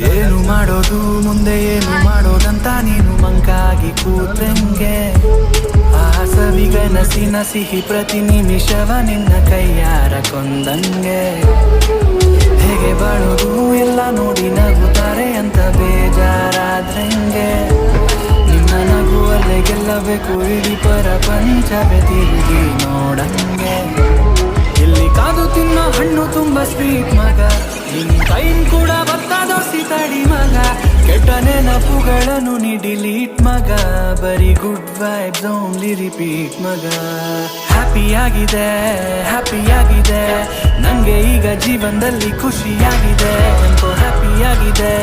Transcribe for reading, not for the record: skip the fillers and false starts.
ಏನು ಮಾಡೋದು ಮುಂದೆ ಏನು ಮಾಡೋದಂತ ನೀನು ಮಂಕಾಗಿ ಕೂತ್ರಂಗೆ ಆ ಸವಿಗನಸಿನ ಸಿಹಿ ಪ್ರತಿ ನಿಮಿಷವ ನಿನ್ನ ಕೈಯಾರ ಕೊಂದಂಗೆ ಹೇಗೆ ಬಾಳೋದು ಎಲ್ಲ ನೋಡಿ ನಗುತ್ತಾರೆ ಅಂತ ಬೇಜಾರಾದ್ರಂಗೆ ನಿನ್ನ ನಗುವಲ್ಲೇ ಗೆಲ್ಲಬೇಕು ಇಡೀ ಪ್ರಪಂಚವೇ ತಿರುಗಿ ನೋಡಂಗೆ ಇಲ್ಲಿ ಕಾದು ತಿನ್ನೋ ಹಣ್ಣು ತುಂಬಾ ಸ್ವೀಟ್ ಮಗ ನಿನ್ ಕೈನ್ ಕೂಡ ಬರ್ತದೋಸಿ ತಡಿ ಮಗ ಕೆಟ್ಟ ನೆನಪುಗಳನ್ನು ನೀ ಡಿಲೀಟ್ ಮಗ ಬರೀ ಗುಡ್ ವೈಬ್ಸ್ ಓನ್ಲಿ ರಿಪೀಟ್ ಮಗ ಹ್ಯಾಪಿಯಾಗಿದೆ ನಂಗೆ ಈಗ ಜೀವನದಲ್ಲಿ ಖುಷಿಯಾಗಿದೆ ಹ್ಯಾಪಿಯಾಗಿದೆ